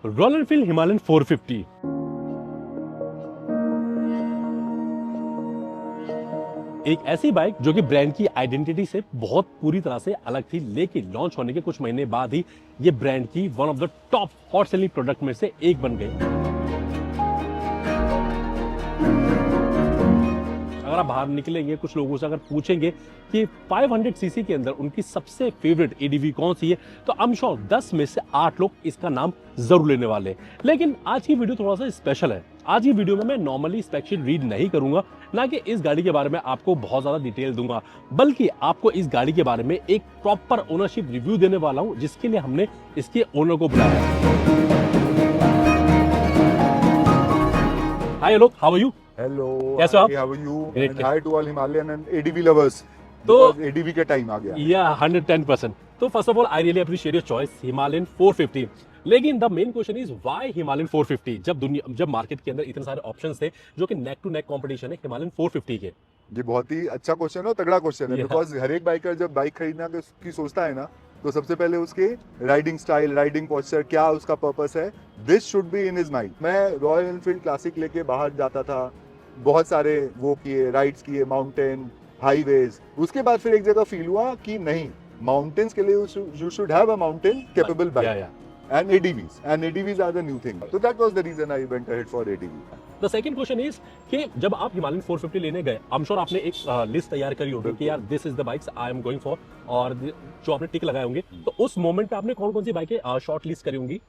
Royal Enfield Himalayan 450 एक ऐसी bike जो कि ब्रांड की आइडेंटिटी से बहुत पूरी तरह से अलग थी, लेकिन लॉन्च होने के कुछ महीने बाद ही ये ब्रांड की one of the top hot selling product में से एक बन गई। अगर आप बाहर निकलेंगे, कुछ लोगों से अगर पूछेंगे कि 500 सीसी के अंदर उनकी सबसे फेवरेट एडीवी कौन सी है, तो आई एम श्योर 10 में से 8 लोग इसका नाम जरूर लेने वाले हैं। लेकिन आज की वीडियो थोड़ा सा स्पेशल है। आज की वीडियो में मैं नॉर्मली स्पेक शीट रीड नहीं करूंगा, ना कि इस गाड़ी के बारे में आपको बहुत ज्यादा डिटेल दूंगा, बल्कि आपको इस गाड़ी के बारे में एक प्रॉपर ओनरशिप रिव्यू देने वाला हूं, जिसके लिए हमने इसके ओनर को बुलाया है। Hi hello, how are you? Hello, कैसे हो आप? How are you? Great. And hi to all Himalayan and ADV lovers. तो एडीवी का टाइम आ गया। या 110%। तो first of all I really appreciate your choice Himalayan 450। लेकिन the main question is why Himalayan 450, जब मार्केट के अंदर इतने सारे ऑप्शंस थे जो कि नेक टू नेक कंपटीशन है हिमालयन 450 के। ये बहुत ही अच्छा क्वेश्चन है और तगड़ा क्वेश्चन है, Yeah. बिकॉज हर एक बाइकर जब बाइक खरीदना की सोचता है ना, तो सबसे पहले उसके राइडिंग स्टाइल, राइडिंग पोस्चर, क्या उसका पर्पस है, this should be in his mind. मैं रॉयल एनफील्ड क्लासिक लेके बाहर जाता था, बहुत सारे वो किए, राइड्स किए, माउंटेन, हाईवेज। उसके बाद फिर एक जगह फील हुआ कि नहीं, माउंटेन्स के लिए you should have a mountain capable bike and ADVs are the new thing. So that was the reason I went ahead for ADV. The second question is कि जब आप हिमालयन 450 लेने गए, आई एम श्योर आपने एक list तैयार करी होगी कि यार this is the bikes I am going for, और जो आपने टिक लगाए होंगे, तो उस मोमेंट पे आपने कौन कौन सी बाइकें शॉर्ट लिस्ट करी होंगी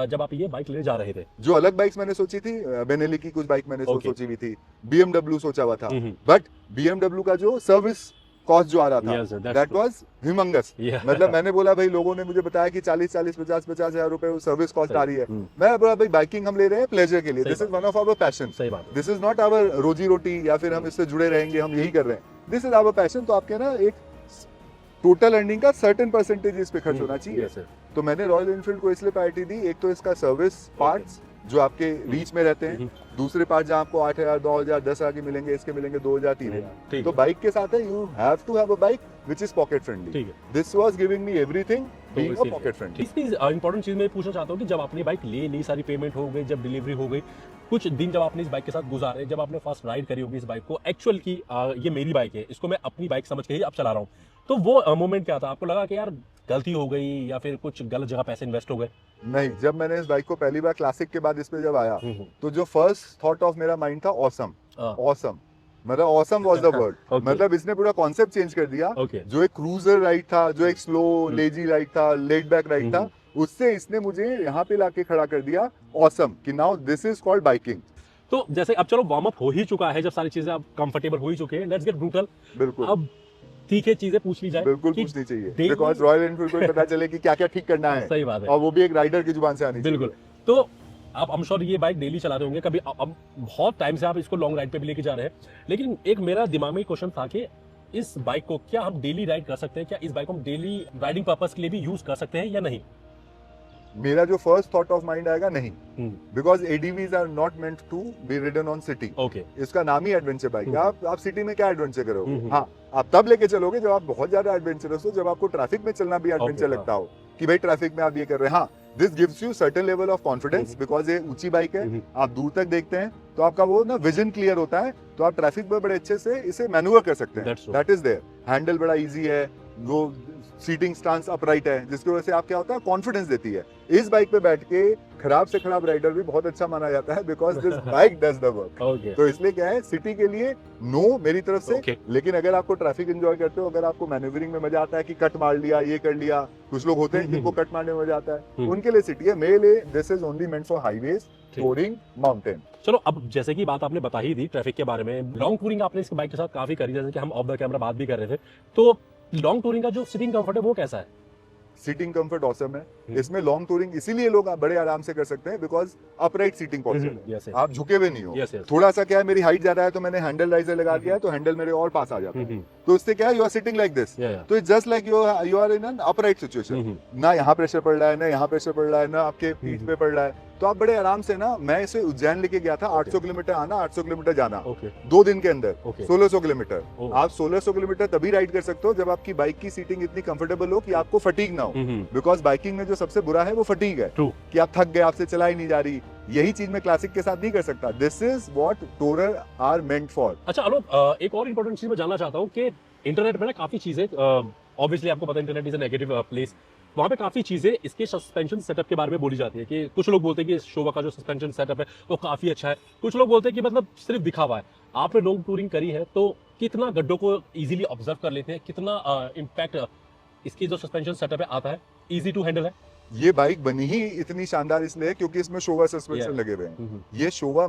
जब आप ये बाइक लेने जा रहे थे? जो अलग बाइक्स मैंने सोची थी, बेनेली की कुछ बाइक मैंने Okay. सोची हुई थी, BMW सोचा हुआ था, हम्म। बट BMW का जो सर्विस कॉस्ट जो आ रहा Yes, sir, था, that's that true. Was humongous. Yeah. मतलब मैंने बोला भाई, लोगों ने मुझे बताया कि 40-50 हजार रुपए सर्विस कॉस्ट आ रही है। हम्म। मैं बोला भाई, बाइकिंग हम ले रहे हैं प्लेजर के लिए, सही दिस इज बात। वन ऑफ आवर पैशन, सही बात है। दिस इज नॉट आवर रोजी रोटी या फिर हम इससे जुड़े रहेंगे, हम यही कर रहे हैं, दिस इज आवर पैशन। तो आपके ना एक टोटल अर्निंग का सर्टेन परसेंटेज इस पे खर्च होना चाहिए। Yes, sir. तो मैंने रॉयल एनफील्ड को इसलिए प्रायोरिटी दी, एक तो इसका सर्विस पार्ट्स जो आपके रीच में रहते हैं, दूसरे पार्ट जहाँ आपको 8,000, 2,000, 10,000 के मिलेंगे, इसके मिलेंगे 2,000, 3,000। ठीक तो है। बाइक के साथ है, you have to have a bike which is pocket friendly. ठीक है। This was giving me everything, being a pocket friendly. तीसरी इंपॉर्टेंट चीज मैं पूछना चाहता हूँ कि जब आपने बाइक ले ली, सारी पेमेंट हो गई, जब डिलीवरी हो गई, कुछ दिन जब आपने इस बाइक के साथ गुजारे, जब आपने फर्स्ट राइड करी होगी इस बाइक को, एक्चुअल की ये मेरी बाइक है, इसको मैं अपनी बाइक समझ के ही अब चला रहा हूँ, तो वो मोमेंट क्या था? आपको लगा कि यार गलती हो गई या फिर कुछ गलत जगह पैसे इन्वेस्ट हो गए? नहीं, जब मैंने इस बाइक को पहली बार क्लासिक के बाद इस पे जब आया, तो जो फर्स्ट थॉट ऑफ मेरा माइंड था ऑसम, ऑसम, मतलब awesome was the word. Okay. मतलब इसने पूरा कॉन्सेप्ट चेंज कर दिया। Okay. जो एक क्रूजर राइड था, जो एक स्लो लेजी राइड था, लेड बैक राइड था, उससे इसने मुझे यहाँ पे लाके खड़ा कर दिया ऑसम, कि now this is called biking. तो जैसे अब चलो वार्म अप हो ही चुका है, जब सारी चीजें अब कंफर्टेबल हो ही चुके हैं, लेट्स गेट ब्रूटल। बिल्कुल, अब ठीक है, चीजें पूछ ली जाए। बिल्कुल कि पूछनी चाहिए, daily- बिकॉज रॉयल एनफील्ड को भी पता चले कि क्या क्या ठीक करना है, सही बात है। और वो भी एक राइडर की जुबान से आनी चाहिए। बिल्कुल। तो आप I'm sure ये बाइक डेली चला रहे होंगे, कभी अब बहुत टाइम से आप इसको लॉन्ग राइड पे भी लेके जा रहे हैं, लेकिन एक मेरा दिमाग में क्वेश्चन था कि इस बाइक को क्या हम डेली राइड कर सकते हैं? क्या इस बाइक को हम डेली राइडिंग पर्पस के लिए भी यूज कर सकते हैं या नहीं? मेरा जो फर्स्ट थॉट ऑफ माइंड आएगा, नहीं, because ADVs are not meant to be ridden on city. Okay. इसका नाम ही एडवेंचर बाइक है। आप सिटी में क्या एडवेंचर करोगे? हम्म। हाँ, आप तब लेके चलोगे जब आप बहुत ज्यादा एडवेंचरस हो, जब आपको ट्रैफिक में चलना भी एडवेंचर Okay, लगता हो, कि भाई ट्रैफिक में आप ये कर रहे हैं। हाँ, this gives you certain level of confidence, because ये ऊंची बाइक है, आप दूर तक देखते हैं, तो आपका वो ना विजन क्लियर होता है, तो आप ट्रैफिक में बड़े अच्छे से इसे मैन्यूवर कर सकते हैं। That's true. That is there. Handle बड़ा इजी है, वो सीटिंग स्टांस अपराइट है, जिसकी वजह से आप क्या होता है, कॉन्फिडेंस देती है। इस बाइक पे बैठ के खराब से खराब राइडर भी बहुत अच्छा माना जाता है, because this bike does the work. Okay. तो इसलिए क्या है, सिटी के लिए नो मेरी तरफ से। Okay. लेकिन अगर आपको ट्रैफिक एंजॉय करते हो, अगर आपको मैन्यूवरिंग में मजा आता है कि कट मार लिया, ये कर लिया, कुछ लोग होते हैं जिनको कट मारने में मजा आता है, उनके लिए सिटी है। मेरे लिए this is only meant for highways, touring, mountain. चलो, अब जैसे कि बात आपने बता ही दी ट्रैफिक के बारे में, लॉन्ग टूरिंग आपने इस बाइक के साथ काफी करी, जैसे कि हम ऑफ द कैमरा बात भी कर रहे थे, तो लॉन्ग टूरिंग का जो सिटिंग कंफर्ट है वो कैसा है? सीटिंग कंफर्ट ऑसम है। इसमें लॉन्ग टूरिंग इसीलिए लोग बड़े आराम से कर सकते हैं, बिकॉज अपराइट सीटिंग पॉसिबल है। Yes, yes. आप झुके हुए नहीं हो। Yes, yes. थोड़ा सा क्या है, मेरी हाइट ज्यादा है, तो मैंने हैंडल राइजर लगा दिया है, तो हैंडल मेरे और पास आ जाता है। तो इससे क्या है, you are sitting like this, Yeah, yeah. तो it's just like you are in an upright situation. ना यहाँ प्रेशर पड़ रहा है, ना यहाँ प्रेशर पड़ रहा है, ना आपके पीठ पे पड़ रहा है, तो तो आप बड़े आराम से ना, मैं इसे उज्जैन लेके गया था, 800 किलोमीटर आना, 800 किलोमीटर जाना, ओके 2 दिन के अंदर ओके 1600 किलोमीटर। ओ। आप 1600 किलोमीटर तभी राइड कर सकते हो जब आपकी बाइक की सीटिंग इतनी कंफर्टेबल हो कि आपको फटीग ना हो, बिकॉज बाइकिंग में जो सबसे बुरा है वो फटीग है, True. कि आप थक गए, आपसे चलाई नहीं जा रही। यही चीज मैं क्लासिक के साथ नहीं कर सकता। This is what tourer are meant for. अच्छा आलोक, एक और इंपॉर्टेंट चीज मैं जानना चाहता हूँ कि इंटरनेट पे ना काफी चीजें, ऑब्वियसली आपको पता है internet is a negative place, वहाँ पे काफी चीजें इसके सस्पेंशन सेटअप के बारे में बोली जाती है कि कुछ लोग बोलते हैं कि शोवा का जो सस्पेंशन सेटअप है वो काफी अच्छा है, कुछ लोग बोलते हैं कि मतलब सिर्फ दिखावा है। आपने लॉन्ग टूरिंग करी है तो कितना गड्ढों को इजीली ऑब्जर्व कर लेते हैं, कितना इम्पैक्ट इसकी जो सस्पेंशन सेटअप है आता है, इजी टू हैंडल है? ये बाइक बनी ही इतनी शानदार इसलिए है क्योंकि इसमें शोवा सस्पेंशन Yeah. लगे हुए हैं। ये शोवा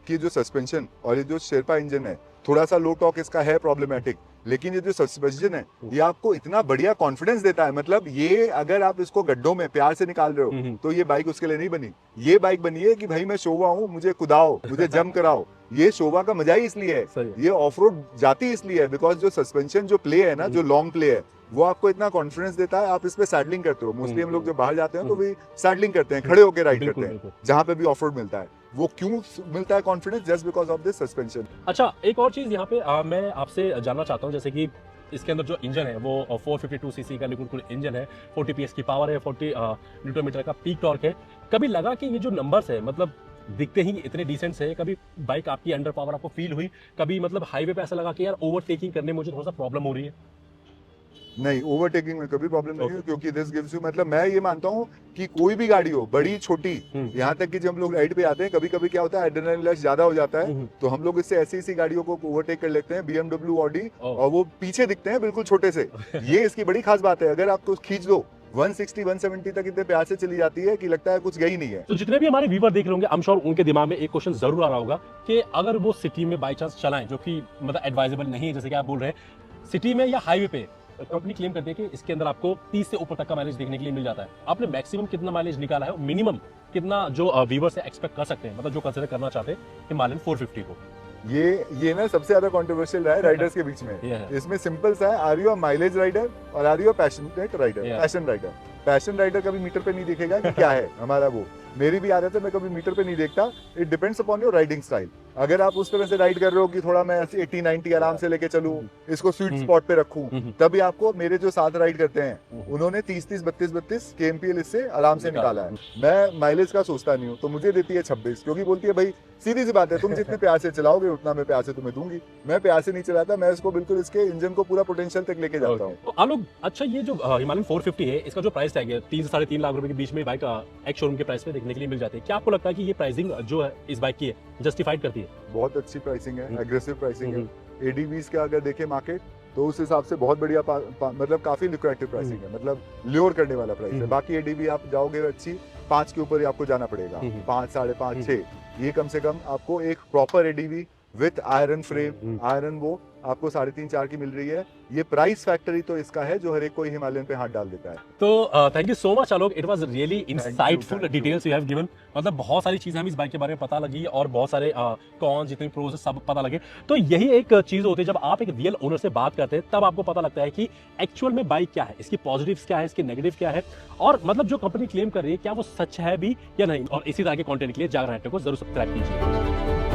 की जो सस्पेंशन और ये जो शेरपा इंजन है, थोड़ा सा लो टॉक इसका है प्रॉब्लमेटिक, लेकिन ये जो सस्पेंशन है ये आपको इतना बढ़िया कॉन्फिडेंस देता है। मतलब ये अगर आप इसको गड्ढों में प्यार से निकाल रहे हो तो ये बाइक उसके लिए नहीं बनी। ये बाइक बनी है कि भाई मैं शोवा हूँ, मुझे कुदाओ, मुझे जम कराओ। ये शोवा का मजा ही इसलिए है, सही है। ये ऑफ रोड जाती इसलिए है बिकॉज जो सस्पेंशन जो प्ले है ना, जो लॉन्ग प्ले है, वो आपको इतना कॉन्फिडेंस देता है। आप इस पे सैडलिंग करते हो, मोस्टली हम लोग जब बाहर जाते हैं तो भी सैडलिंग करते हैं, खड़े होकर राइड करते हैं, जहां पे भी ऑफ रोड मिलता है। वो क्यों मिलता है confidence? Just because of this suspension. अच्छा एक और चीज यहाँ पे मैं आपसे जानना चाहता हूँ, जैसे कि इसके अंदर जो इंजन है वो 452 सीसी का लिक्विड कूल्ड इंजन है, 40 पीएस की पावर है, 40 न्यूटन मीटर का पीक टॉर्क है। कभी लगा कि ये जो नंबर्स है मतलब दिखते ही इतने डिसेंट से, कभी बाइक आपकी अंडर पावर आपको फील हुई? कभी मतलब हाईवे पे ऐसा लगा कि यार ओवरटेकिंग करने में मुझे थोड़ा सा प्रॉब्लम हो रही है? नहीं, ओवरटेकिंग में कभी प्रॉब्लम नहीं है क्योंकि दिस गिव्स यू, मतलब मैं ये मानता हूँ कि कोई भी गाड़ी हो, बड़ी छोटी, यहाँ तक कि जब हम लोग राइड पे आते हैं कभी कभी क्या होता है, एड्रेनलिन रश ज्यादा हो जाता है तो हम लोग इससे ऐसी गाड़ियों को ओवरटेक कर लेते हैं, BMW, ऑडी, और वो पीछे दिखते हैं बिल्कुल छोटे से। ये इसकी बड़ी खास बात है। अगर आपको खींच दो 160 170 तक इतने प्यार से चली जाती है कि लगता है कुछ गई नहीं है। तो जितने भी हमारे व्यूवर देख रहे होंगे, आई एम श्योर उनके दिमाग में एक क्वेश्चन जरूर आ रहा होगा कि अगर वो सिटी में बाई चांस चलाएं, जो कि मतलब एडवाइजेबल नहीं है, जैसे कि आप बोल रहे हैं, सिटी में या हाईवे पे कंपनी क्लेम करती है कि इसके अंदर आपको 30 से ऊपर तक का माइलेज देखने के लिए मिल जाता है। आपने मैक्सिमम कितना माइलेज निकाला है, मिनिमम कितना जो व्यूवर से एक्सपेक्ट कर सकते हैं, मतलब जो कंसीडर करना चाहते हैं हिमालयन 450 को? ये ना सबसे ज्यादा कंट्रोवर्शियल रहा है राइडर्स के बीच में। इसमें सिंपल सा है, are you a mileage rider और are you a passionate rider? Passion rider. Passion rider कभी मीटर पे नहीं दिखेगा कि क्या है हमारा वो। मेरी भी आदत है, मैं कभी मीटर पे नहीं देखता। It depends upon your riding style. अगर आप उस तरह से राइड कर रहे हो कि थोड़ा मैं 80-90 आराम से लेके चलूं, इसको स्वीट स्पॉट पे रखूं, तभी आपको, मेरे जो साथ राइड करते हैं उन्होंने 30-30 32-32 kmpl इससे आराम से निकाला है। मैं माइलेज का सोचता नहीं हूँ, तो मुझे देती है 26, क्योंकि बोलती है भाई सीधी सी बात है, तुम जितने प्यार से चलाओगे उतना मैं प्यार से तुम्हें दूंगी। मैं प्यार से नहीं चलाता, मैं इसको बिल्कुल इसके इंजन को पूरा पोटेंशियल तक लेके जाता हूँ। तो आलोक, अच्छा ये जो हिमालयन 450 है, इसका जो प्राइस टैग है 3 से 3.5 लाख रुपए के बीच में बाइक एक शोरूम के प्राइस पे देखने के लिए मिल जाती है। क्या आपको लगता है कि ये प्राइसिंग जो है इस बाइक की है जस्टिफाइड करती है? बहुत अच्छी प्राइसिंग है, एग्रेसिव प्राइसिंग है। एडीवीज का अगर देखें मार्केट तो उस हिसाब से बहुत बढ़िया, मतलब काफी लुक्रेटिव प्राइसिंग है, मतलब ल्योर करने वाला प्राइस है। बाकी एडीवी आप जाओगे अच्छी 5 के ऊपर ही आपको जाना पड़ेगा, 5, 5.5, 6। ये कम से कम आपको एक proper ADV with iron frame, iron वो आपको 3.5-4 की मिल रही है। ये प्राइस फैक्टरी तो इसका है जो हर एक कोई हिमालयन पे हाथ डाल देता है। तो thank you so much Alok, it was really insightful thank you. Details you have given. मतलब बहुत सारी चीजें हमें इस बाइक के बारे में पता लगी और बहुत सारे कौन जितने प्रोज सब पता लगे। तो यही एक चीज होती है, जब आप एक रियल ओनर से बात करते हैं तब आपको पता लगता है कि एक्चुअल में बाइक क्या है, इसकी पॉजिटिव्स क्या है, इसके नेगेटिव क्या है, और मतलब जो कंपनी क्लेम कर रही है क्या वो सच है भी या नहीं। और इसी तरह के कंटेंट के लिए जागरण नेटवर्क को जरूर सब्सक्राइब कीजिए।